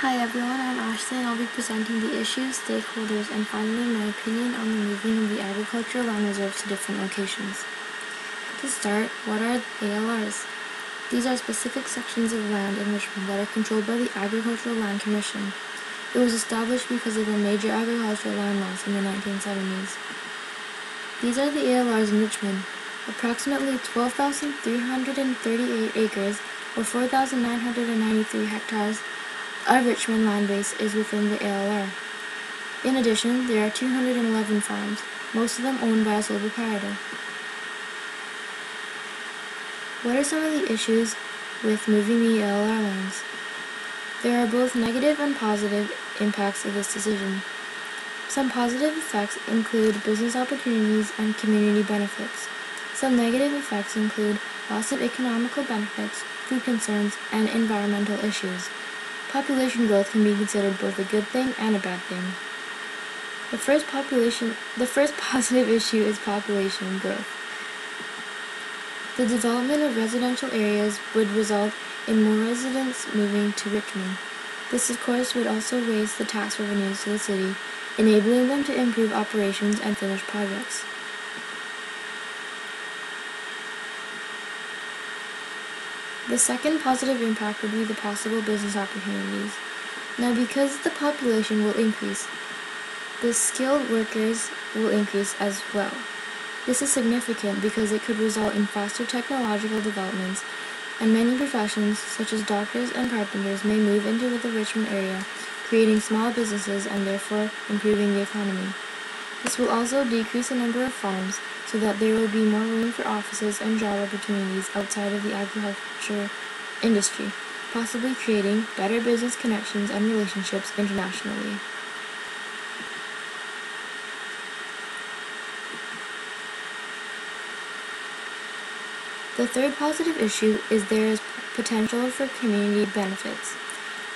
Hi everyone, I'm Ashley and I'll be presenting the issues, stakeholders, and finally my opinion on the moving of the agricultural land reserves to different locations. To start, what are ALRs? These are specific sections of land in Richmond that are controlled by the Agricultural Land Commission. It was established because of a major agricultural land loss in the 1970s. These are the ALRs in Richmond. Approximately 12,338 acres, or 4,993 hectares, of Richmond land base is within the ALR. In addition, there are 211 farms, most of them owned by a sole proprietor. What are some of the issues with moving the ALR lands? There are both negative and positive impacts of this decision. Some positive effects include business opportunities and community benefits. Some negative effects include loss of economical benefits, food concerns, and environmental issues. Population growth can be considered both a good thing and a bad thing. The first positive issue is population growth. The development of residential areas would result in more residents moving to Richmond. This, of course, would also raise the tax revenues to the city, enabling them to improve operations and finish projects. The second positive impact would be the possible business opportunities. Now, because the population will increase, the skilled workers will increase as well. This is significant because it could result in faster technological developments, and many professions, such as doctors and carpenters, may move into the Richmond area, creating small businesses and therefore improving the economy. This will also decrease the number of farms, so that there will be more room for offices and job opportunities outside of the agriculture industry, possibly creating better business connections and relationships internationally. The third positive issue is there is potential for community benefits.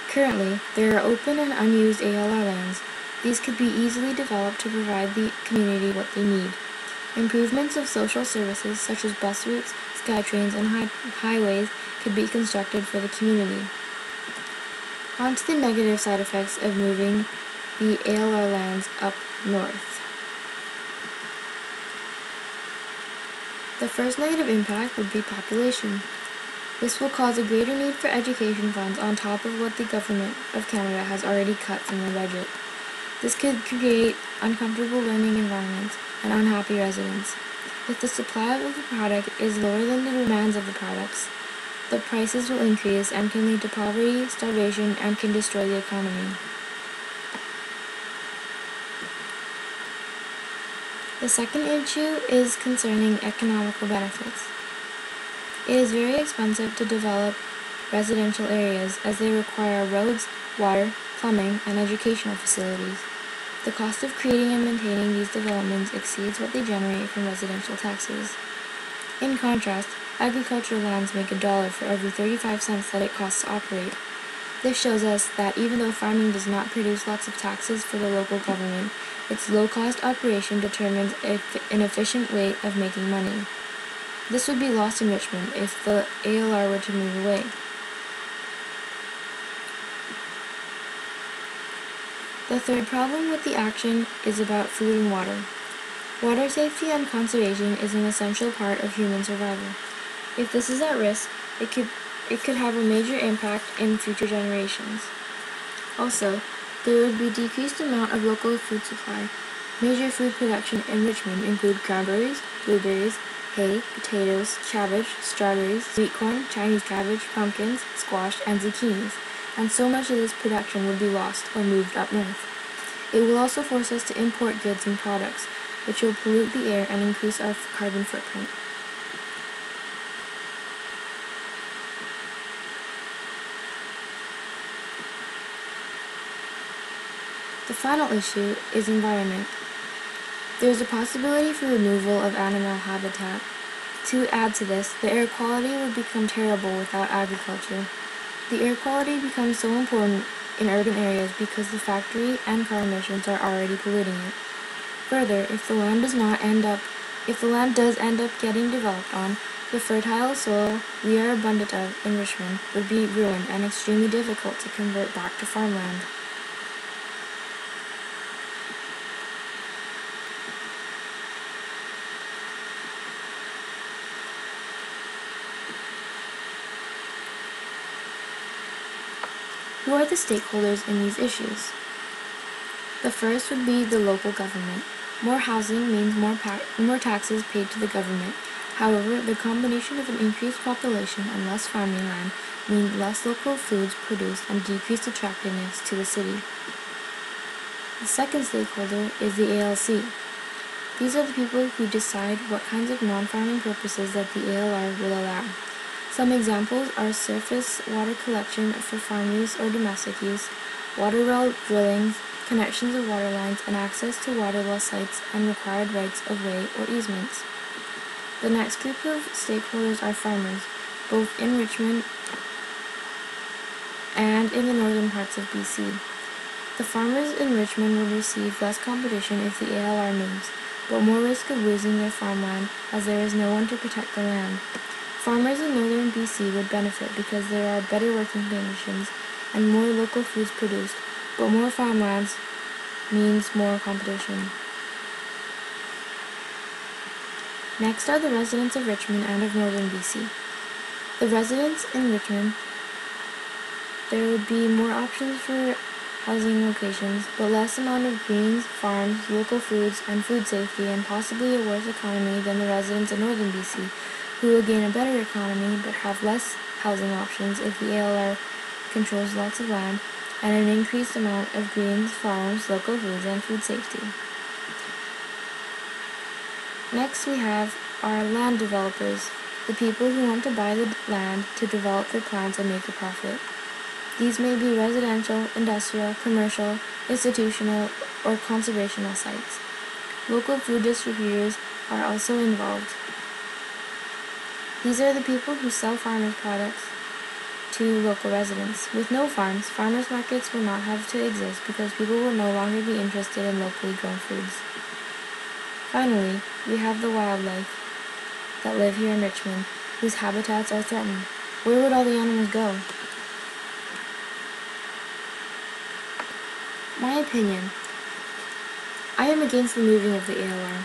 Currently, there are open and unused ALR lands. These could be easily developed to provide the community what they need. Improvements of social services such as bus routes, SkyTrains, and highways could be constructed for the community. On to the negative side effects of moving the ALR lands up north. The first negative impact would be population. This will cause a greater need for education funds on top of what the Government of Canada has already cut from their budget. This could create uncomfortable learning environments and unhappy residents. If the supply of the product is lower than the demands of the products, the prices will increase and can lead to poverty, starvation, and can destroy the economy. The second issue is concerning economical benefits. It is very expensive to develop residential areas as they require roads, water, plumbing, and educational facilities. The cost of creating and maintaining these developments exceeds what they generate from residential taxes. In contrast, agricultural lands make $1 for every 35 cents that it costs to operate. This shows us that even though farming does not produce lots of taxes for the local government, its low-cost operation determines an efficient way of making money. This would be lost in Richmond if the ALR were to move away. The third problem with the action is about food and water. Water safety and conservation is an essential part of human survival. If this is at risk, it could have a major impact in future generations. Also, there would be decreased amount of local food supply. Major food production in Richmond include cranberries, blueberries, hay, potatoes, cabbage, strawberries, sweet corn, Chinese cabbage, pumpkins, squash, and zucchinis, and so much of this production would be lost or moved up north. It will also force us to import goods and products, which will pollute the air and increase our carbon footprint. The final issue is environment. There is a possibility for removal of animal habitat. To add to this, the air quality would become terrible without agriculture. The air quality becomes so important in urban areas because the factory and car emissions are already polluting it. Further, if the land does end up getting developed on, The fertile soil we are abundant of in Richmond would be ruined and extremely difficult to convert back to farmland. Who are the stakeholders in these issues? The first would be the local government. More housing means more taxes paid to the government. However, the combination of an increased population and less farming land means less local foods produced and decreased attractiveness to the city. The second stakeholder is the ALC. These are the people who decide what kinds of non-farming purposes that the ALR will allow. Some examples are surface water collection for farm use or domestic use, water well drillings, connections of water lines, and access to water well sites and required rights of way or easements. The next group of stakeholders are farmers, both in Richmond and in the northern parts of BC. The farmers in Richmond will receive less competition if the ALR moves, but more risk of losing their farmland as there is no one to protect the land. Farmers in northern BC would benefit because there are better working conditions and more local foods produced, but more farmlands means more competition. Next are the residents of Richmond and of northern BC. The residents in Richmond, there would be more options for housing locations, but less amount of greens, farms, local foods, and food safety, and possibly a worse economy than the residents in northern BC, who will gain a better economy but have less housing options if the ALR controls lots of land, and an increased amount of greens, farms, local foods, and food safety. Next we have our land developers, the people who want to buy the land to develop their plans and make a profit. These may be residential, industrial, commercial, institutional, or conservational sites. Local food distributors are also involved. These are the people who sell farmers' products to local residents. With no farms, farmers' markets will not have to exist because people will no longer be interested in locally grown foods. Finally, we have the wildlife that live here in Richmond, whose habitats are threatened. Where would all the animals go? My opinion. I am against the moving of the ALR.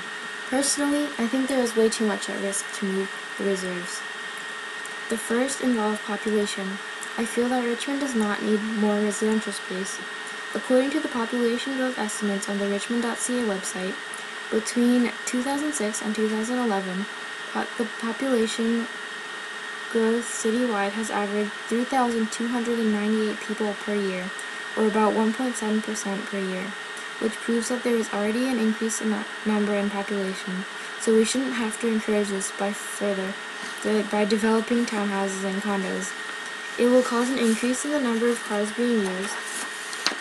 Personally, I think there is way too much at risk to move the reserves. The first involves population. I feel that Richmond does not need more residential space. According to the population growth estimates on the richmond.ca website, between 2006 and 2011, the population growth citywide has averaged 3,298 people per year, or about 1.7% per year, which proves that there is already an increase in number in population, so we shouldn't have to encourage this by developing townhouses and condos. It will cause an increase in the number of cars being used,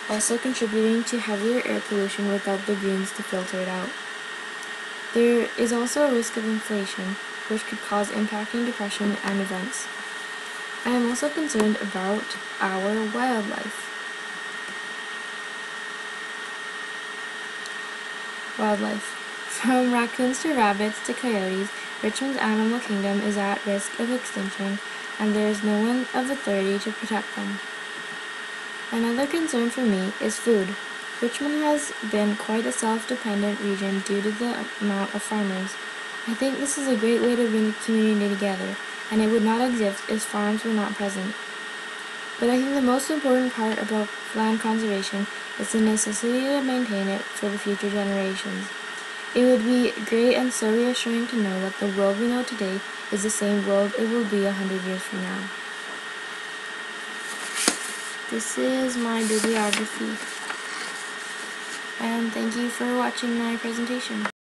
also contributing to heavier air pollution without the greens to filter it out. There is also a risk of inflation, which could cause impacting depression and events. I am also concerned about our wildlife. From raccoons to rabbits to coyotes, Richmond's animal kingdom is at risk of extinction, and there is no one of authority to protect them. Another concern for me is food. Richmond has been quite a self-dependent region due to the amount of farmers. I think this is a great way to bring the community together, and it would not exist if farms were not present. But I think the most important part about land conservation is the necessity to maintain it for the future generations. It would be great and so reassuring to know that the world we know today is the same world it will be 100 years from now. This is my bibliography, and thank you for watching my presentation.